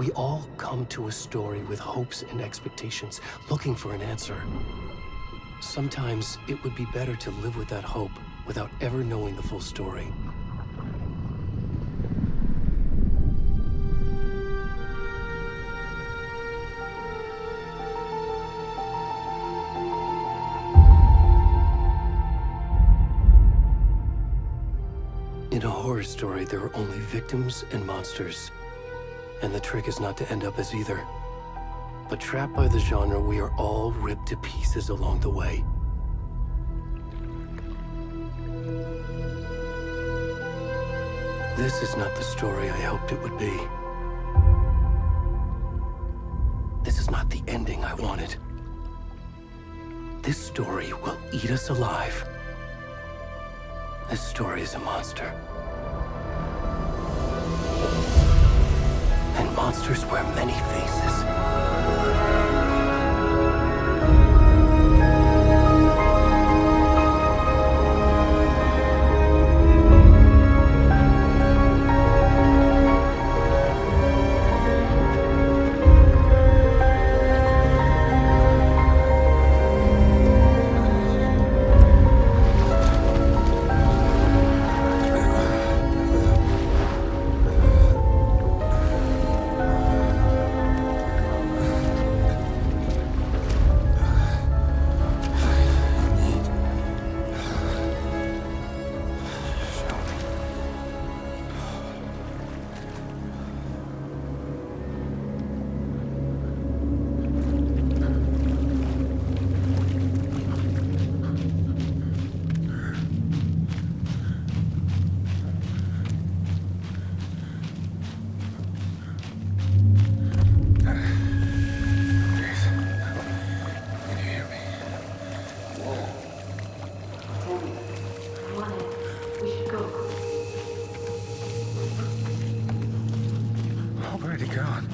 We all come to a story with hopes and expectations, looking for an answer. Sometimes it would be better to live with that hope without ever knowing the full story. In a horror story, there are only victims and monsters. And the trick is not to end up as either. But trapped by the genre, we are all ripped to pieces along the way. This is not the story I hoped it would be. This is not the ending I wanted. This story will eat us alive. This story is a monster. And monsters wear many faces. Where'd he gone?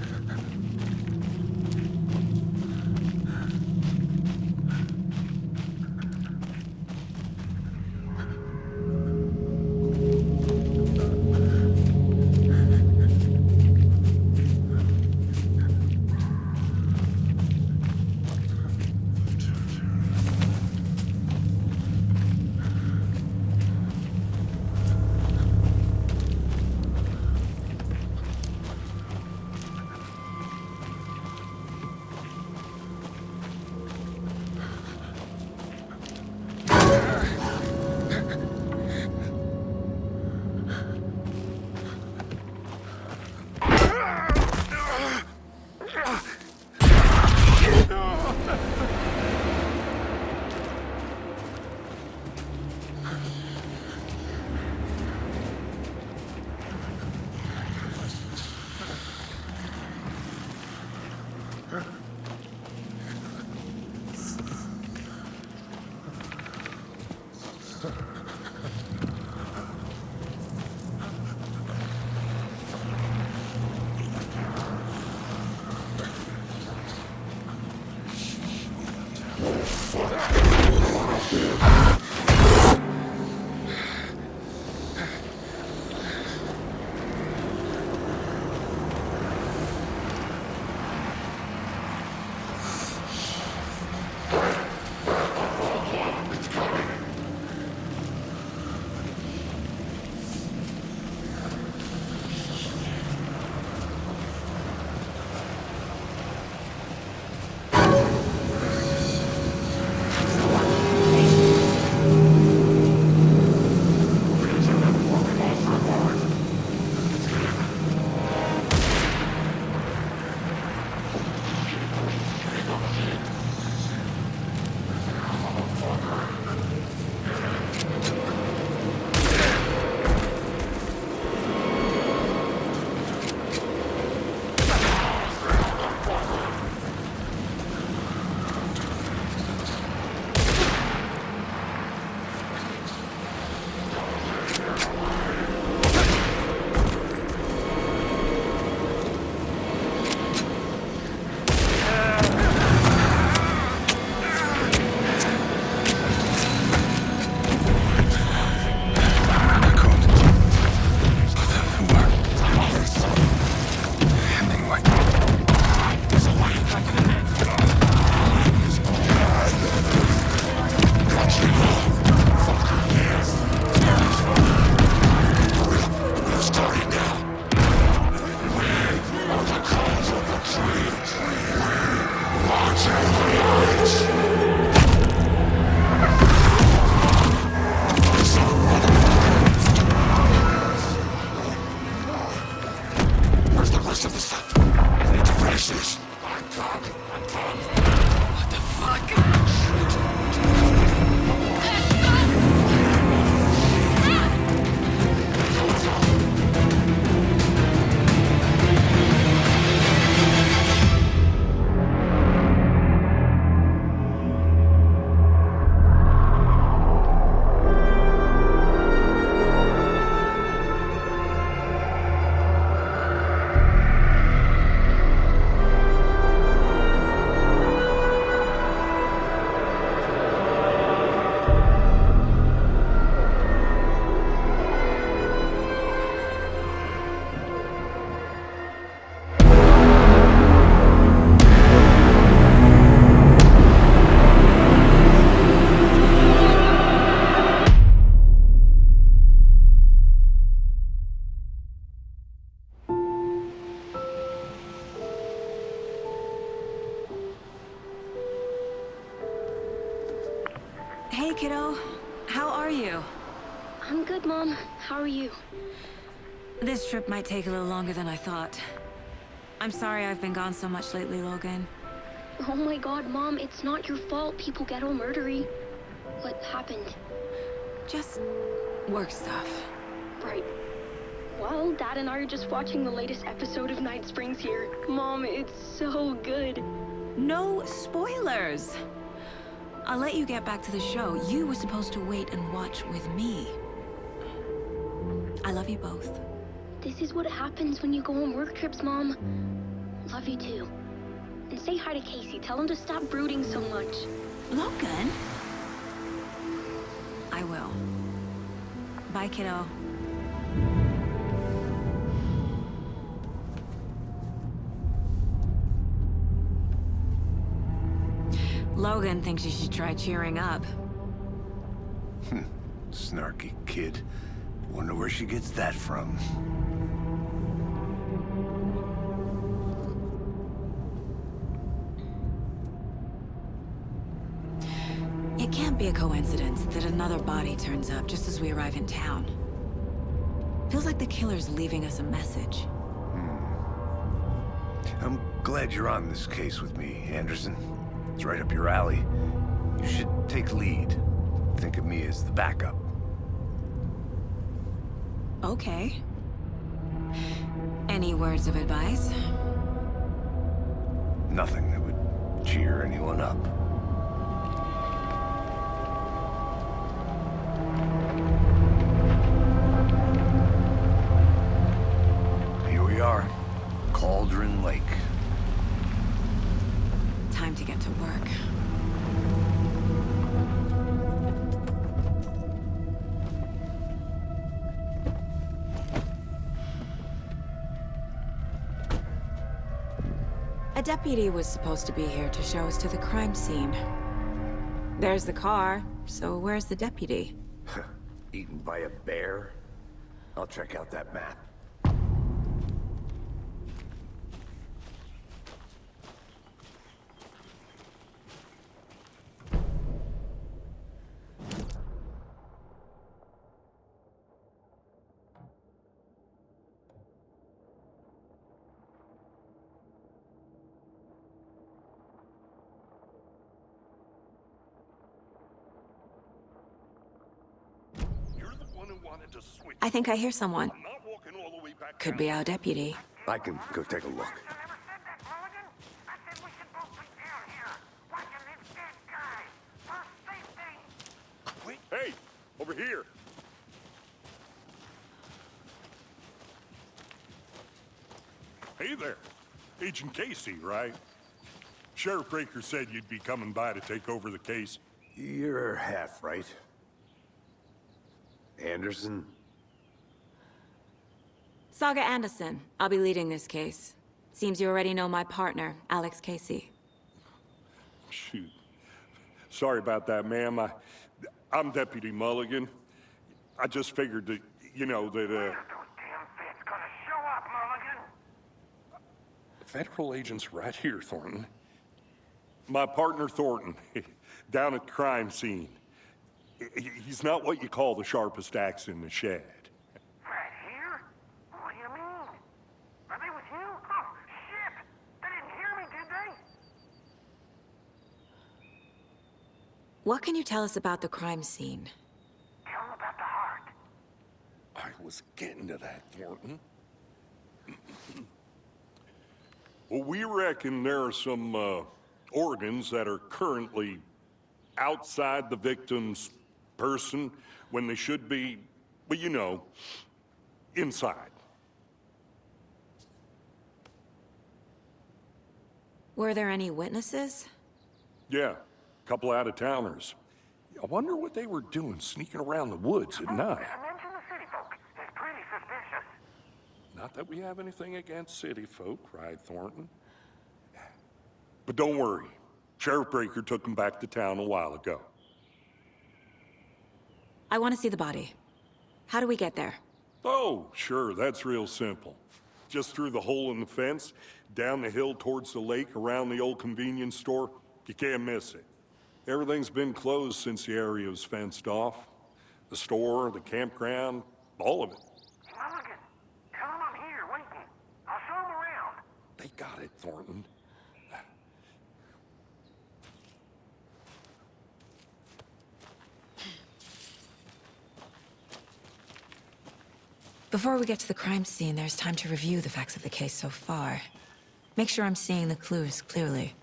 Hey, kiddo. How are you? I'm good, Mom. How are you? This trip might take a little longer than I thought. I'm sorry I've been gone so much lately, Logan. Oh my god, Mom, it's not your fault people get all murdery. What happened? Just work stuff. Right. Well, Dad and I are just watching the latest episode of Night Springs here. Mom, it's so good. No spoilers! I'll let you get back to the show. You were supposed to wait and watch with me. I love you both. This is what happens when you go on work trips, Mom. Love you too. And say hi to Casey. Tell him to stop brooding so much. Logan? I will. Bye, kiddo. Logan thinks you should try cheering up. Snarky kid. Wonder where she gets that from. It can't be a coincidence that another body turns up just as we arrive in town. Feels like the killer's leaving us a message. I'm glad you're on this case with me, Anderson. It's right up your alley. You should take lead. Think of me as the backup. Okay. Any words of advice? Nothing that would cheer anyone up. Here we are. Cauldron Lake. Time to get to work. A deputy was supposed to be here to show us to the crime scene. There's the car, so where's the deputy? Eaten by a bear? I'll check out that map. I think I hear someone. I'm not walking all the way back Could down. be our deputy. I can go take a look. Wait. Hey, over here. Hey there. Agent Casey, right? Sheriff Breaker said you'd be coming by to take over the case. You're half right. Anderson? Saga Anderson. I'll be leading this case. Seems you already know my partner, Alex Casey. Shoot. Sorry about that, ma'am. I'm Deputy Mulligan. I just figured that, Federal agents right here, Thornton. My partner, Thornton, down at the crime scene. He's not what you call the sharpest axe in the shed. Right here? What do you mean? Are they with you? Oh, shit! They didn't hear me, did they? What can you tell us about the crime scene? Tell them about the heart. I was getting to that, Thornton. Well, we reckon there are some organs that are currently outside the victim's person when they should be, well, you know, inside. Were there any witnesses? Yeah, a couple out-of-towners. I wonder what they were doing sneaking around the woods at night. Mention the city folk. It's pretty suspicious. Not that we have anything against city folk, cried Thornton. But don't worry. Sheriff Breaker took them back to town a while ago. I want to see the body. How do we get there? Oh, sure, that's real simple. Just through the hole in the fence, down the hill towards the lake, around the old convenience store. You can't miss it. Everything's been closed since the area was fenced off. The store, the campground, all of it. Mulligan, tell him I'm here waiting. I'll show him around. They got it, Thornton. Before we get to the crime scene, there's time to review the facts of the case so far. Make sure I'm seeing the clues clearly.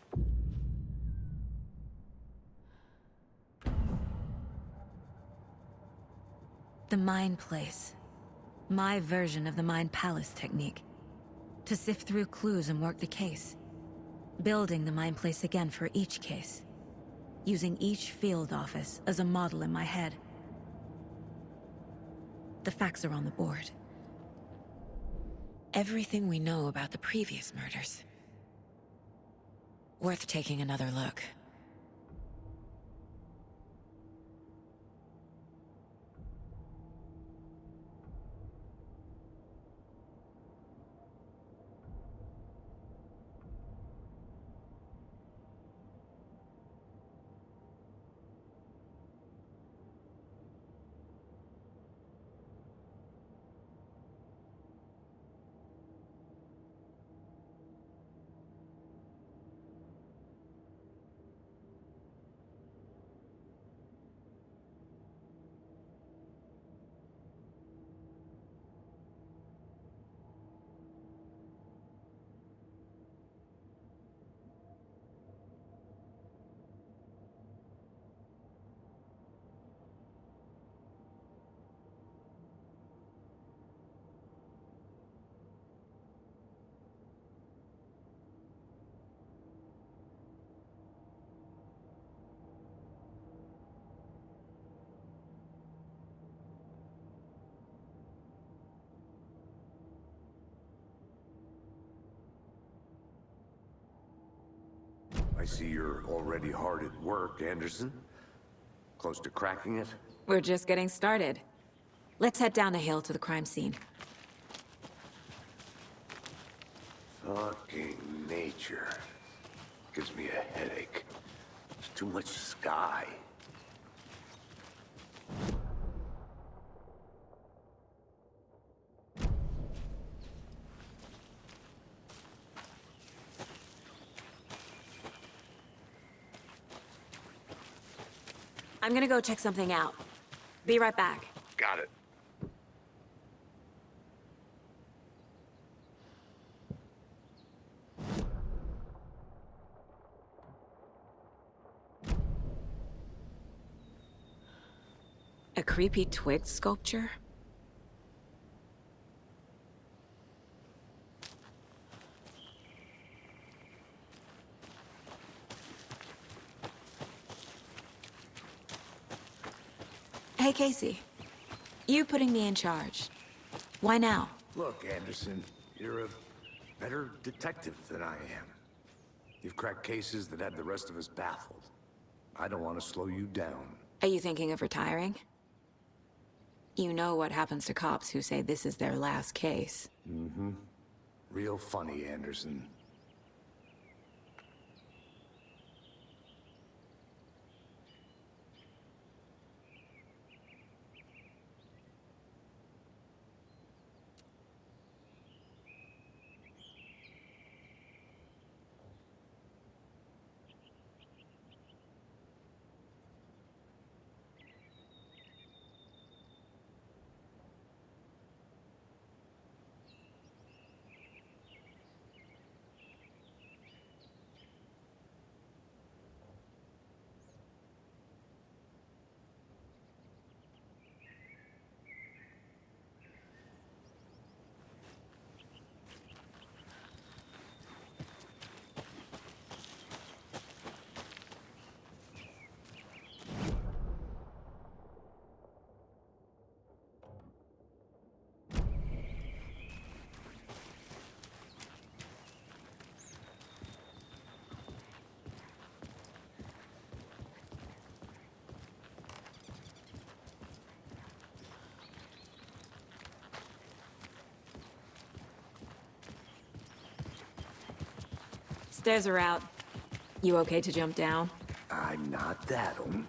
The Mind Place. My version of the Mind Palace technique. To sift through clues and work the case. Building the Mind Place again for each case. Using each field office as a model in my head. The facts are on the board. Everything we know about the previous murders. Worth taking another look. I see you're already hard at work, Anderson. Close to cracking it? We're just getting started. Let's head down the hill to the crime scene. Fucking nature. Gives me a headache. There's too much sky. I'm gonna go check something out. Be right back. Got it. A creepy twig sculpture? Hey, Casey. You putting me in charge. Why now? Look, Anderson, you're a better detective than I am. You've cracked cases that had the rest of us baffled. I don't want to slow you down. Are you thinking of retiring? You know what happens to cops who say this is their last case. Mm-hmm. Real funny, Anderson. Stairs are out. You okay to jump down? I'm not that old.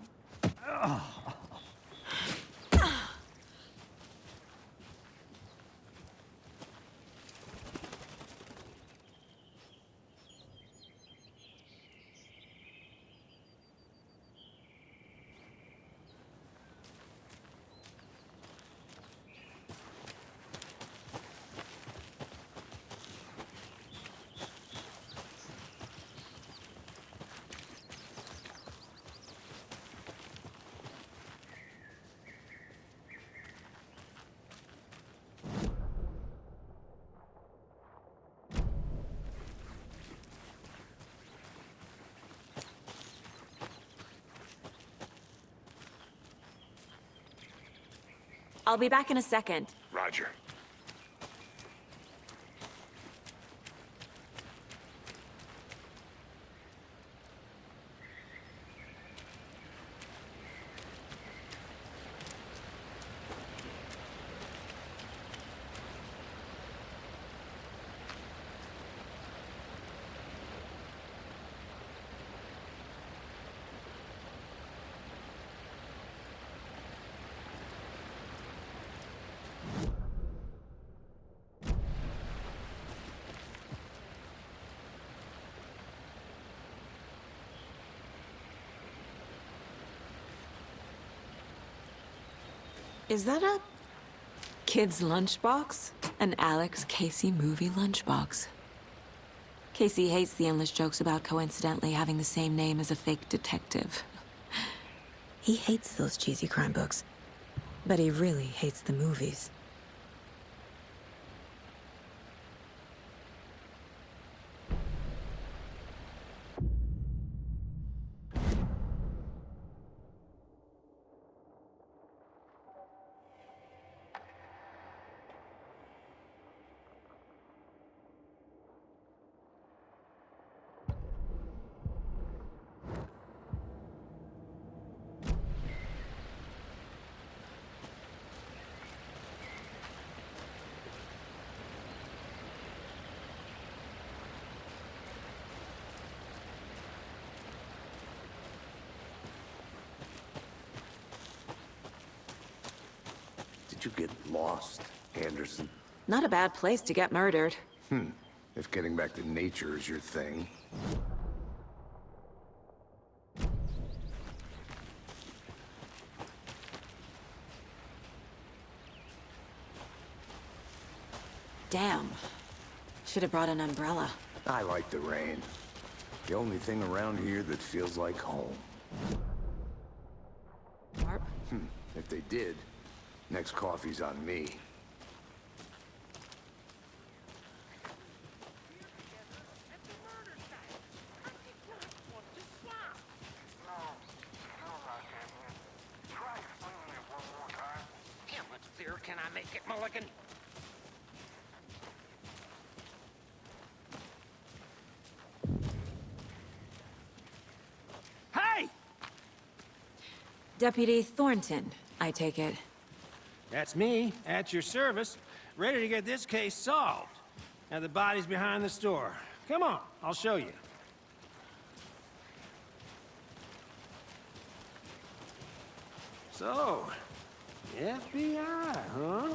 I'll be back in a second. Roger. Is that a kid's lunchbox? An Alex Casey movie lunchbox. Casey hates the endless jokes about coincidentally having the same name as a fake detective. He hates those cheesy crime books, but he really hates the movies. Did you get lost, Anderson? Not a bad place to get murdered. If getting back to nature is your thing. Damn. Should have brought an umbrella. I like the rain. The only thing around here that feels like home. Marp? If they did, next coffee's on me. How much clearer can I make it, Mulligan? Hey! Deputy Thornton, I take it. That's me, at your service, ready to get this case solved. Now the body's behind the store. Come on, I'll show you. So, the FBI, huh?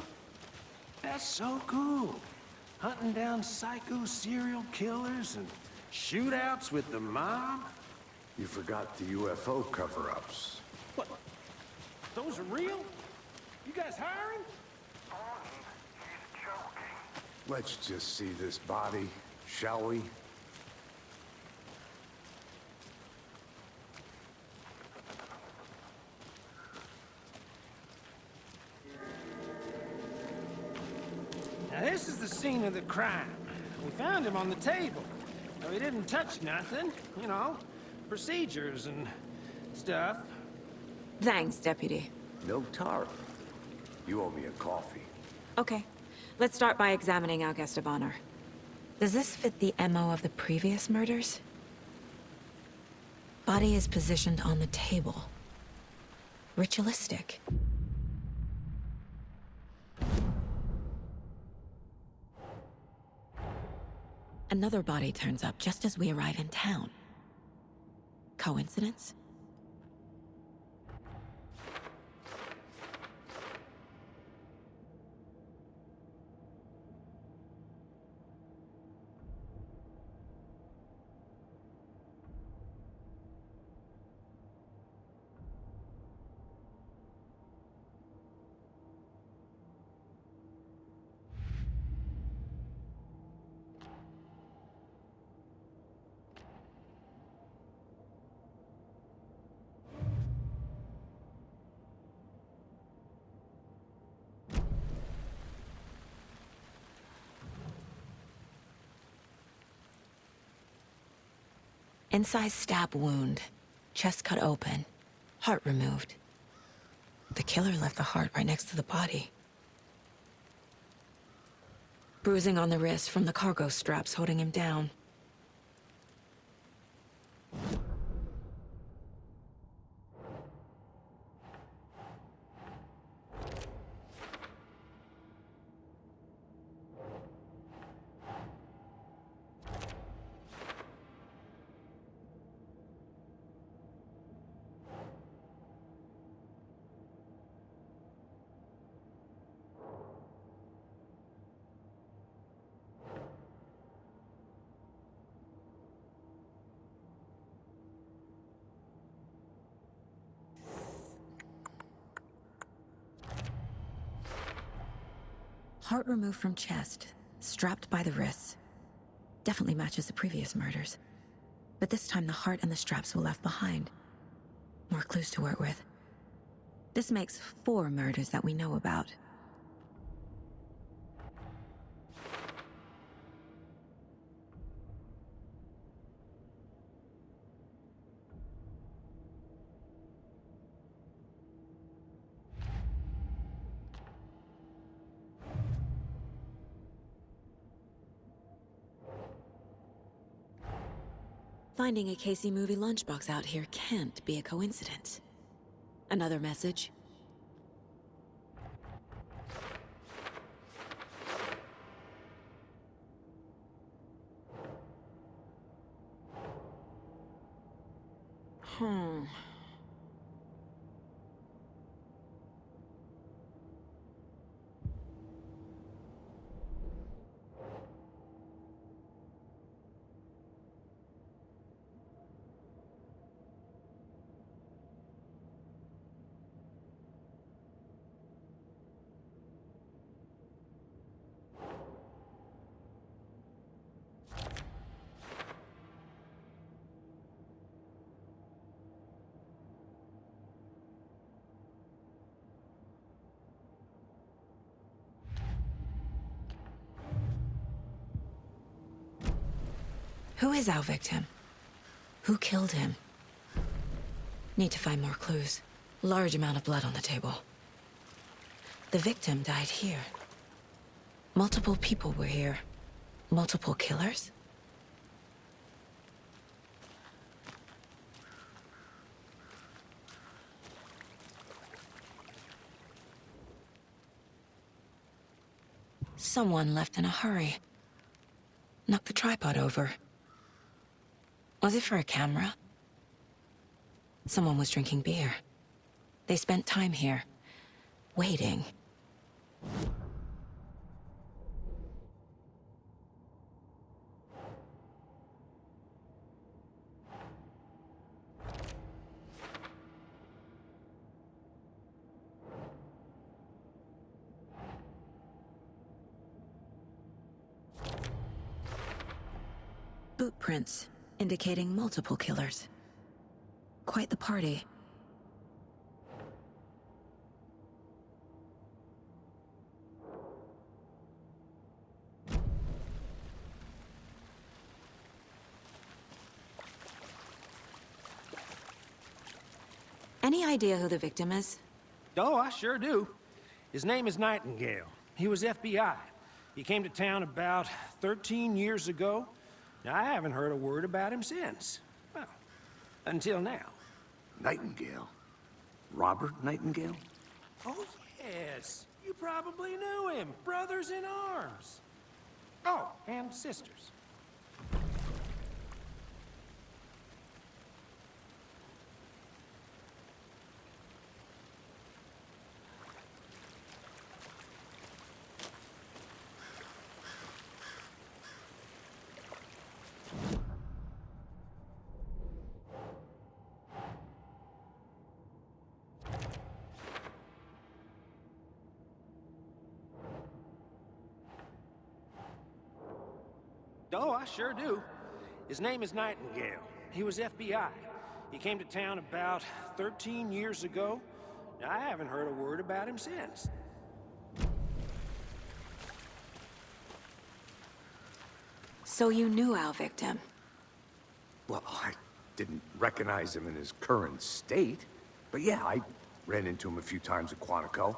That's so cool. Hunting down psycho serial killers and shootouts with the mob. You forgot the UFO cover-ups. What? Those are real? You guys hiring? Let's just see this body, shall we? Now this is the scene of the crime. We found him on the table. Now, he didn't touch nothing, you know, procedures and stuff. Thanks, Deputy. No tarp. You owe me a coffee. Okay. Let's start by examining our guest of honor. Does this fit the MO of the previous murders? Body is positioned on the table. Ritualistic. Another body turns up just as we arrive in town. Coincidence? Incised stab wound, chest cut open, heart removed. The killer left the heart right next to the body. Bruising on the wrist from the cargo straps holding him down. Heart removed from chest, strapped by the wrists. Definitely matches the previous murders. But this time the heart and the straps were left behind. More clues to work with. This makes 4 murders that we know about. Finding a Casey movie lunchbox out here can't be a coincidence. Another message? Who is our victim? Who killed him? Need to find more clues. Large amount of blood on the table. The victim died here. Multiple people were here. Multiple killers? Someone left in a hurry. Knocked the tripod over. Was it for a camera? Someone was drinking beer. They spent time here, waiting. Boot prints, indicating multiple killers. Quite the party. Any idea who the victim is? Oh, I sure do. His name is Nightingale. He was FBI. He came to town about 13 years ago. Now, I haven't heard a word about him since. Well, until now. Nightingale? Robert Nightingale? Oh, yes. You probably knew him. Brothers in arms. Oh, and sisters. Oh, I sure do. His name is Nightingale. He was FBI. He came to town about 13 years ago. Now, I haven't heard a word about him since. So you knew our victim. Well, I didn't recognize him in his current state. But yeah, I ran into him a few times at Quantico.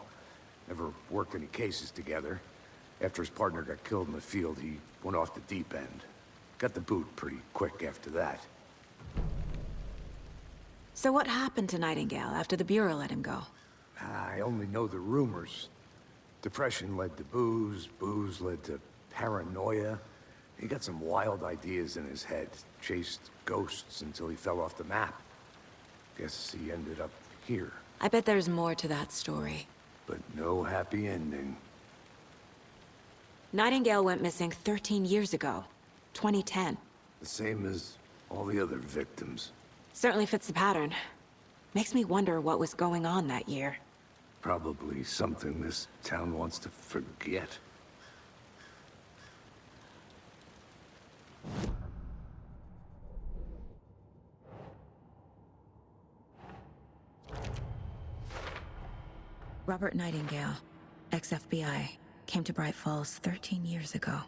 Never worked any cases together. After his partner got killed in the field, he went off the deep end. Got the boot pretty quick after that. So what happened to Nightingale after the Bureau let him go? I only know the rumors. Depression led to booze, booze led to paranoia. He got some wild ideas in his head, chased ghosts until he fell off the map. Guess he ended up here. I bet there's more to that story. But no happy ending. Nightingale went missing 13 years ago, 2010. The same as all the other victims. Certainly fits the pattern. Makes me wonder what was going on that year. Probably something this town wants to forget. Robert Nightingale, ex-FBI, came to Bright Falls 13 years ago.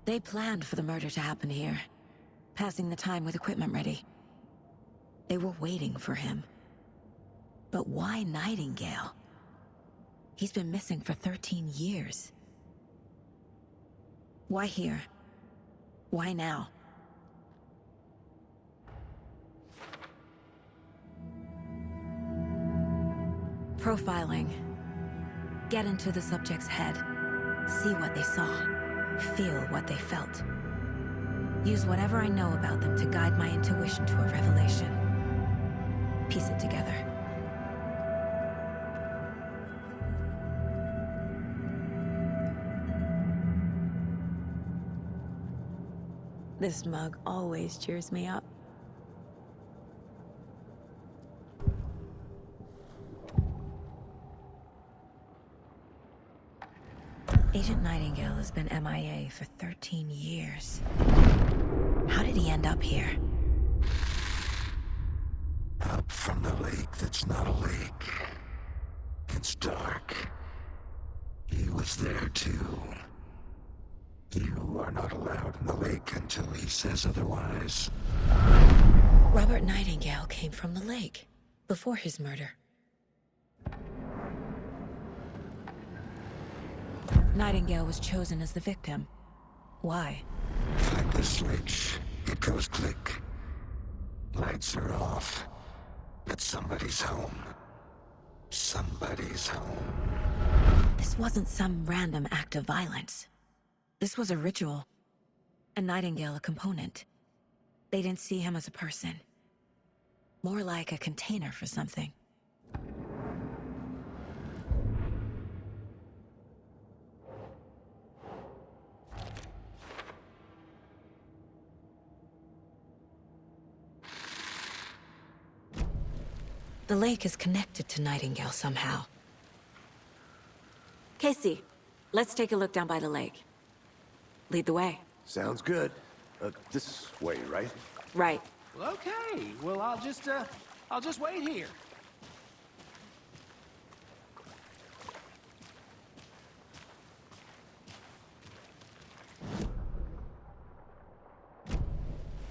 They planned for the murder to happen here, passing the time with equipment ready. They were waiting for him. But why Nightingale? He's been missing for 13 years. Why here? Why now? Profiling. Get into the subject's head. See what they saw. Feel what they felt. Use whatever I know about them to guide my intuition to a revelation. Piece it together. This mug always cheers me up. Agent Nightingale has been MIA for 13 years. How did he end up here? Up from the lake that's not a lake. It's dark. He was there too. You are not allowed in the lake until he says otherwise. Robert Nightingale came from the lake, before his murder. Nightingale was chosen as the victim. Why? Like the switch, it goes click. Lights are off. But somebody's home. Somebody's home. This wasn't some random act of violence. This was a ritual. And Nightingale a component. They didn't see him as a person. More like a container for something. The lake is connected to Nightingale somehow. Casey, let's take a look down by the lake. Lead the way. Sounds good. This way, right? Right. Well, okay. Well, I'll just wait here.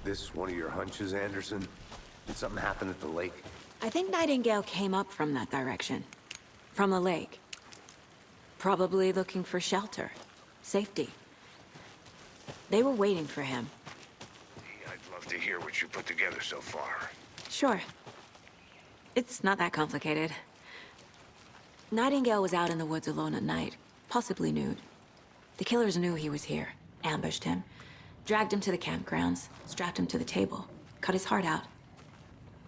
This one of your hunches, Anderson? Did something happen at the lake? I think Nightingale came up from that direction. From the lake. Probably looking for shelter. Safety. They were waiting for him. I'd love to hear what you put together so far. Sure. It's not that complicated. Nightingale was out in the woods alone at night, possibly nude. The killers knew he was here, ambushed him, dragged him to the campgrounds, strapped him to the table, cut his heart out.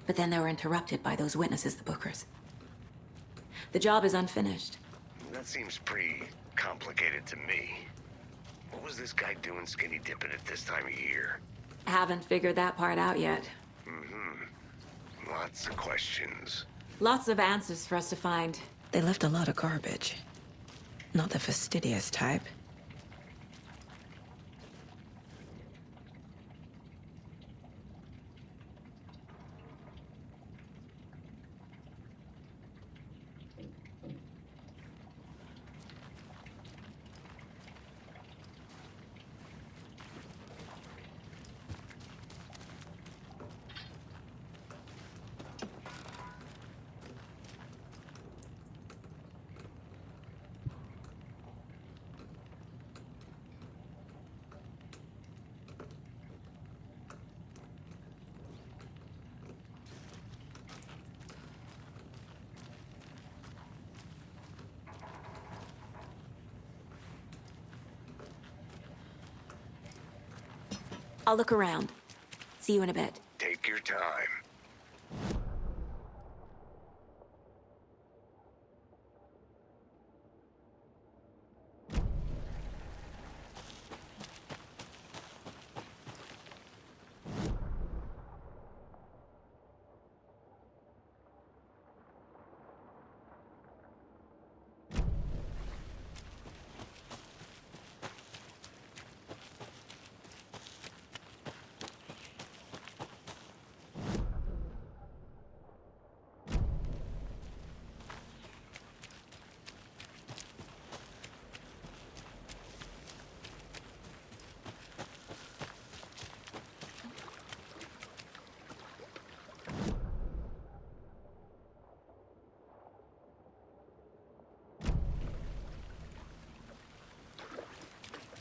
But then they were interrupted by those witnesses, the Bookers. The job is unfinished. That seems pretty complicated to me. What was this guy doing skinny dipping at this time of year? Haven't figured that part out yet. Lots of questions. Lots of answers for us to find. They left a lot of garbage. Not the fastidious type. I'll look around. See you in a bit. Take your time.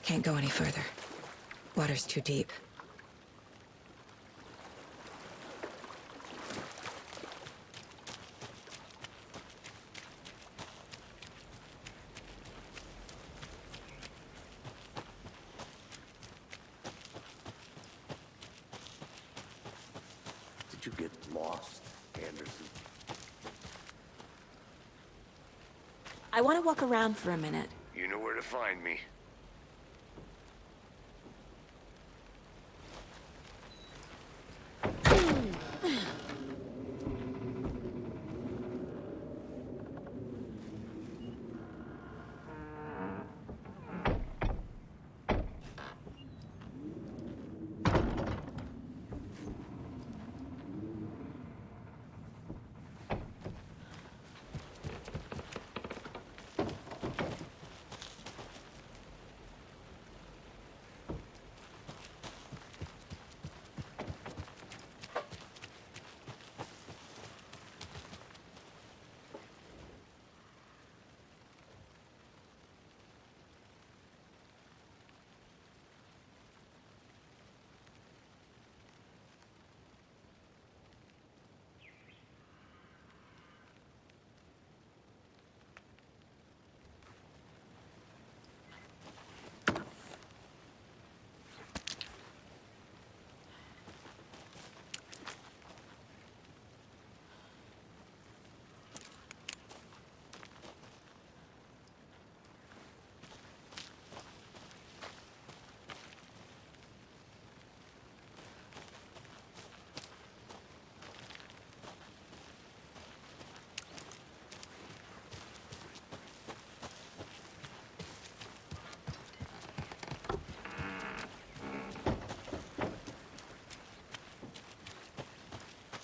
Can't go any further. Water's too deep. Did you get lost, Anderson? I want to walk around for a minute. You know where to find me.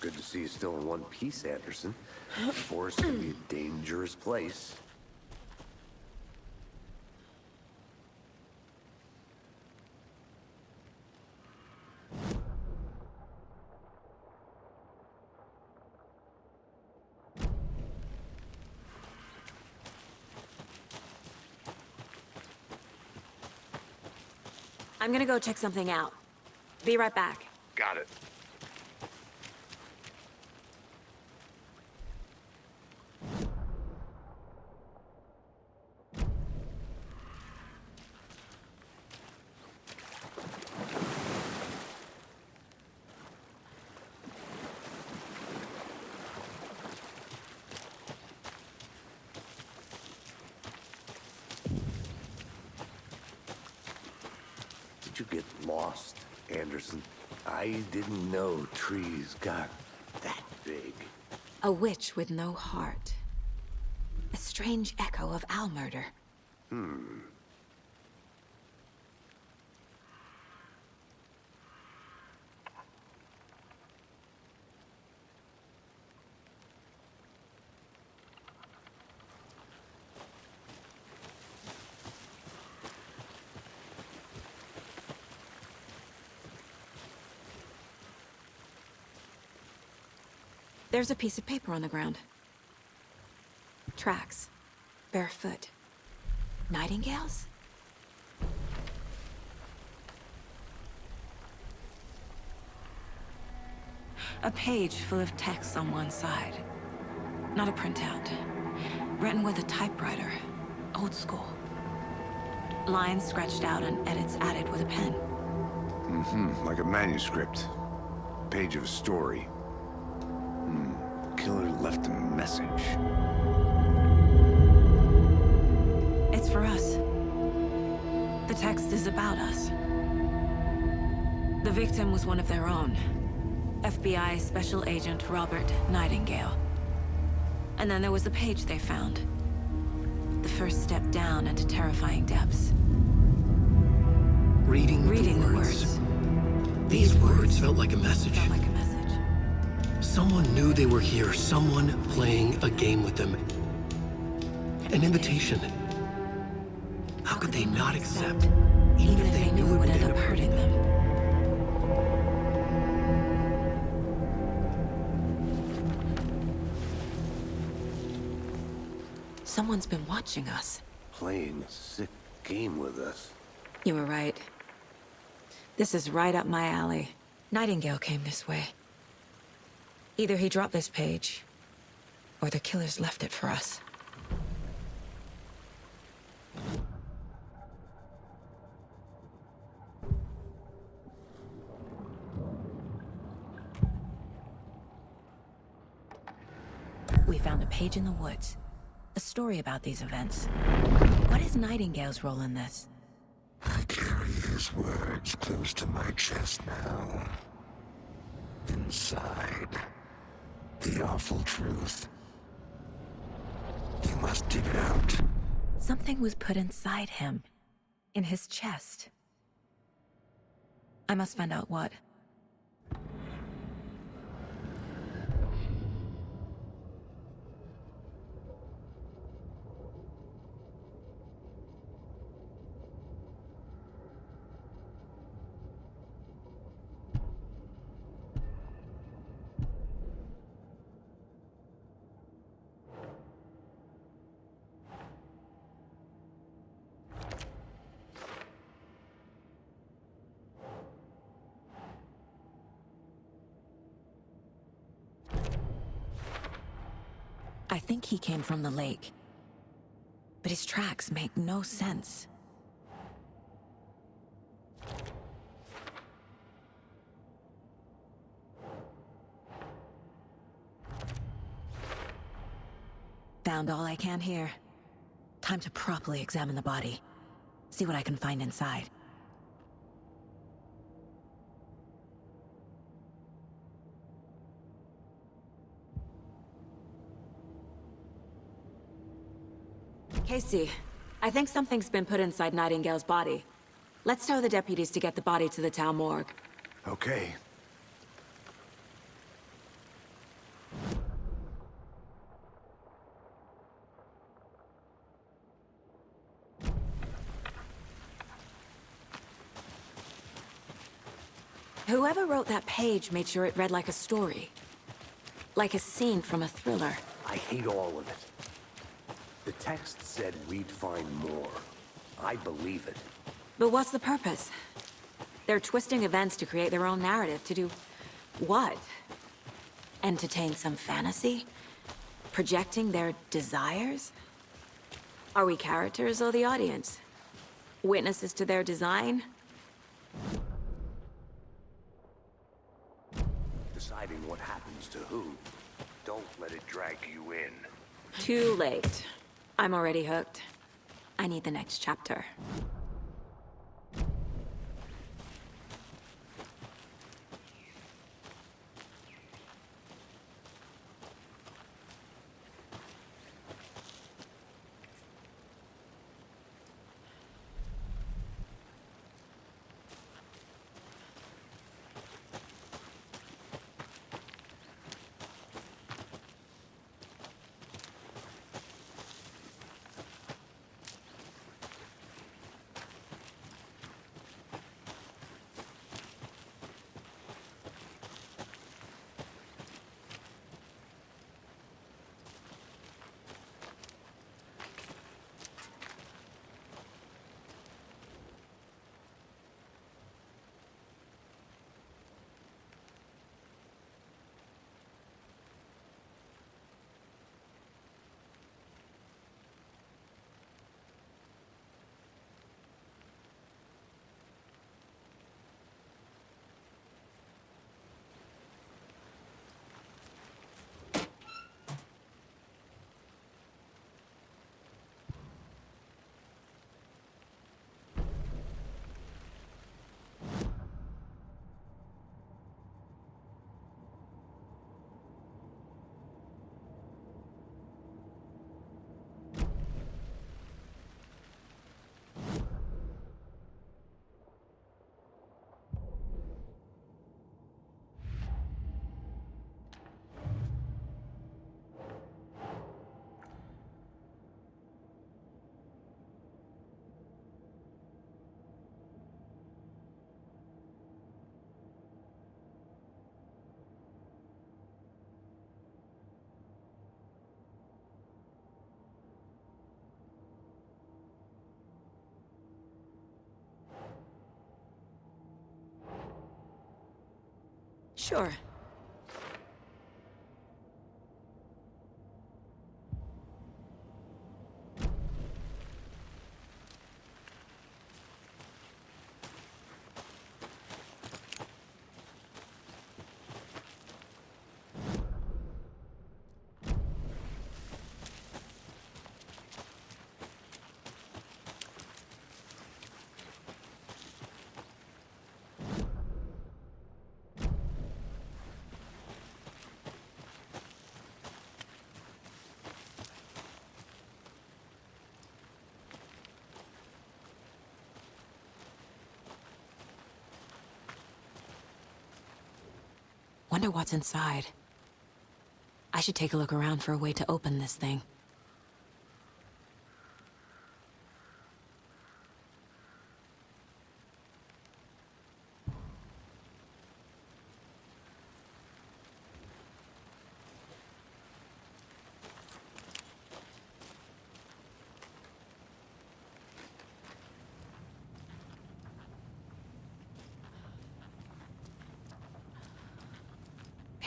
Good to see you still in one piece, Anderson. The forest can be a dangerous place. I'm gonna go check something out. Be right back. Got it. Did you get lost, Anderson? I didn't know trees got that big. A witch with no heart. A strange echo of owl murder. There's a piece of paper on the ground. Tracks. Barefoot. Nightingales? A page full of text on one side. Not a printout. Written with a typewriter. Old school. Lines scratched out and edits added with a pen. Like a manuscript. Page of a story. Killer left a message. It's for us. The text is about us. The victim was one of their own. FBI Special Agent Robert Nightingale. And then there was the page they found. The first step down into terrifying depths. Reading the words. These words felt like a message. Felt like a message. Someone knew they were here, someone playing a game with them. An invitation. How could they not accept, even if they knew it would end up hurting them? Someone's been watching us. Playing a sick game with us. You were right. This is right up my alley. Nightingale came this way. Either he dropped this page, or the killers left it for us. We found a page in the woods. A story about these events. What is Nightingale's role in this? I carry his words close to my chest now. Inside, the awful truth. You must dig it out. Something was put inside him. In his chest. I must find out what. I think he came from the lake. But his tracks make no sense. Found all I can here. Time to properly examine the body. See what I can find inside. Casey, I think something's been put inside Nightingale's body. Let's tell the deputies to get the body to the town morgue. Okay. Whoever wrote that page made sure it read like a story. Like a scene from a thriller. I hate all of it. The text said we'd find more. I believe it. But what's the purpose? They're twisting events to create their own narrative. To do what? Entertain some fantasy? Projecting their desires? Are we characters or the audience? Witnesses to their design? Deciding what happens to who. Don't let it drag you in. Too late. I'm already hooked. I need the next chapter. Sure. Wonder what's inside. I should take a look around for a way to open this thing.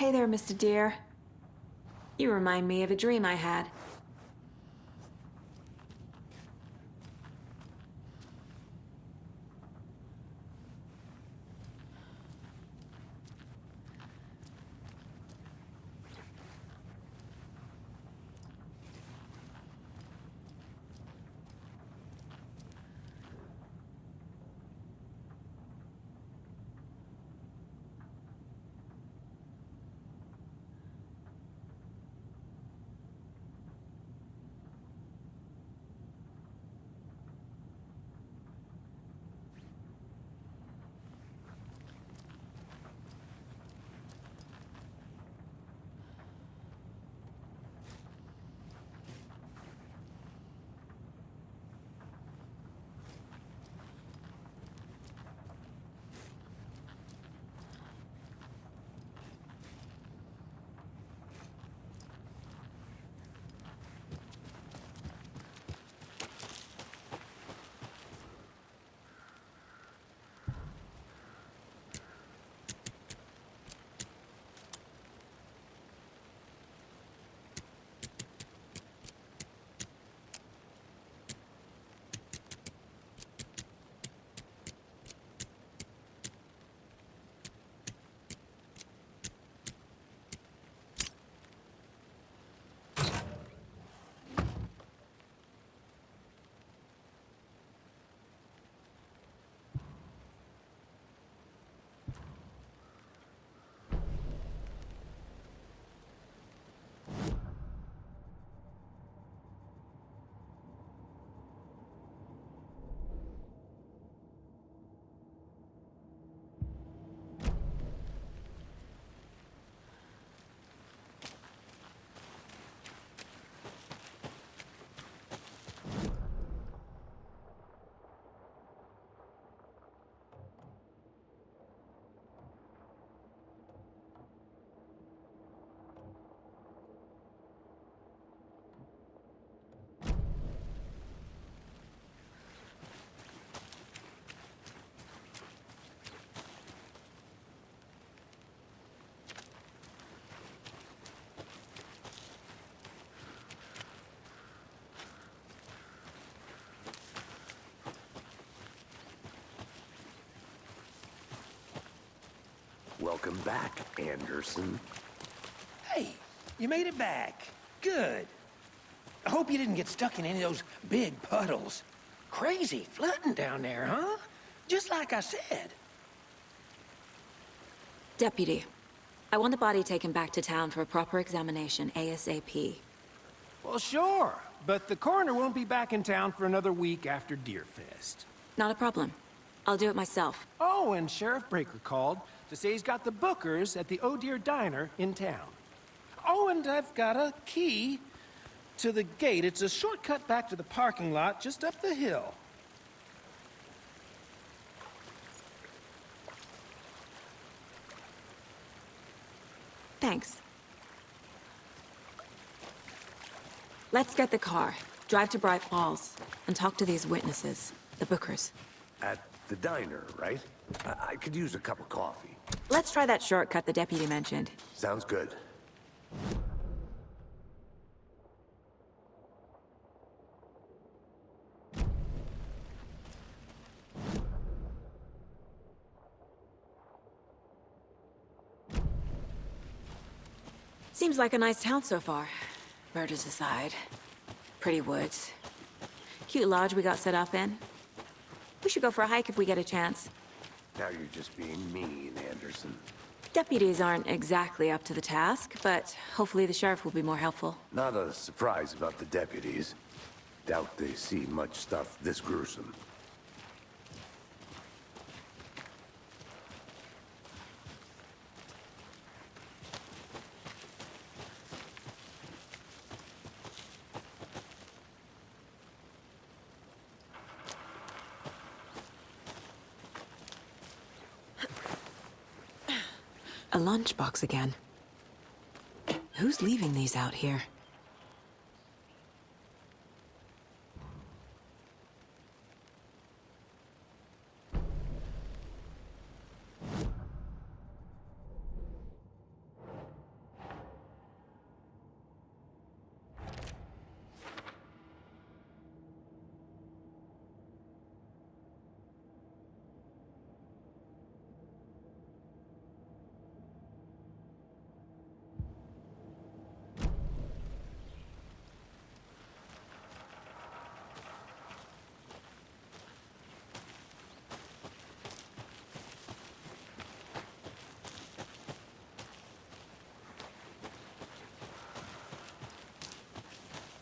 Hey there, Mr. Deer. You remind me of a dream I had. Welcome back, Anderson. Hey, you made it back. Good. I hope you didn't get stuck in any of those big puddles. Crazy flooding down there, huh? Just like I said. Deputy, I want the body taken back to town for a proper examination, ASAP. Well, sure. But the coroner won't be back in town for another week after Deerfest. Not a problem. I'll do it myself. Oh, and Sheriff Breaker called to say he's got the Bookers at the Oh Deer Diner in town. Oh, and I've got a key to the gate. It's a shortcut back to the parking lot just up the hill. Thanks. Let's get the car, drive to Bright Falls, and talk to these witnesses, the Bookers. At the diner, right? I could use a cup of coffee. Let's try that shortcut the deputy mentioned. Sounds good. Seems like a nice town so far. Murders aside. Pretty woods. Cute lodge we got set up in. We should go for a hike if we get a chance. Now you're just being mean, Anderson. Deputies aren't exactly up to the task, but hopefully the sheriff will be more helpful. Not a surprise about the deputies. Doubt they see much stuff this gruesome. A lunchbox again. Who's leaving these out here?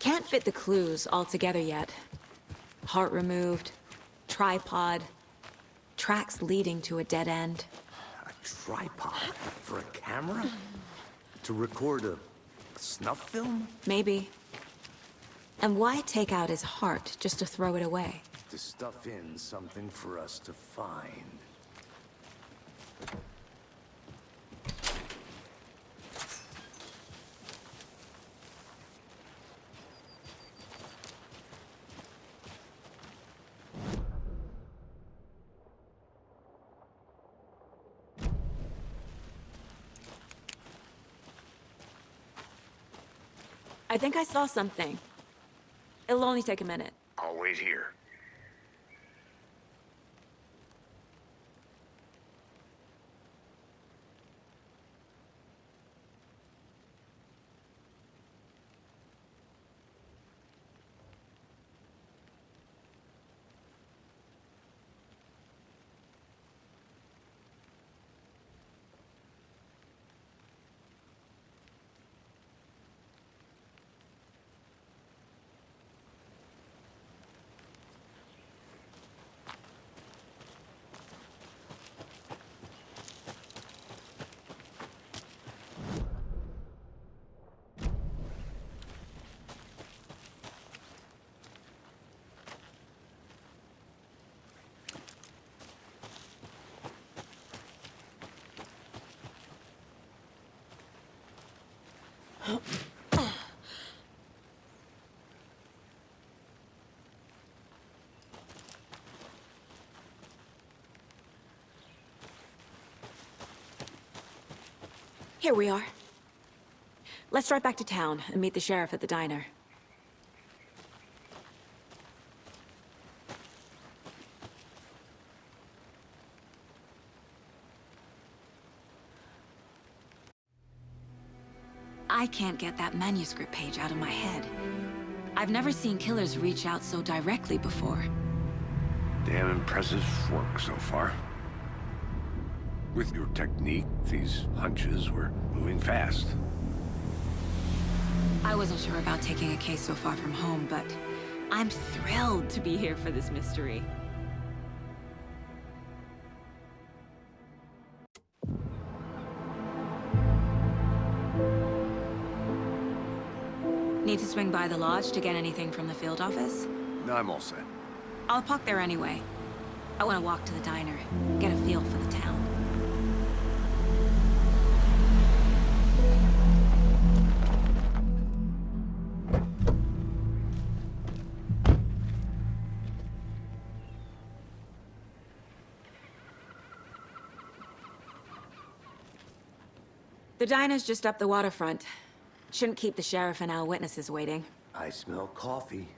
Can't fit the clues all together yet. Heart removed, tripod, tracks leading to a dead end. A tripod for a camera? To record a snuff film? Maybe. And why take out his heart just to throw it away? To stuff in something for us to find. I think I saw something. It'll only take a minute. I'll wait here. Here we are. Let's drive back to town and meet the sheriff at the diner. I can't get that manuscript page out of my head. I've never seen killers reach out so directly before. Damn impressive work so far. With your technique, these hunches were moving fast. I wasn't sure about taking a case so far from home, but I'm thrilled to be here for this mystery. Need to swing by the lodge to get anything from the field office? No, I'm all set. I'll park there anyway. I want to walk to the diner, get a feel for the town. The diner's just up the waterfront. Shouldn't keep the sheriff and our witnesses waiting. I smell coffee.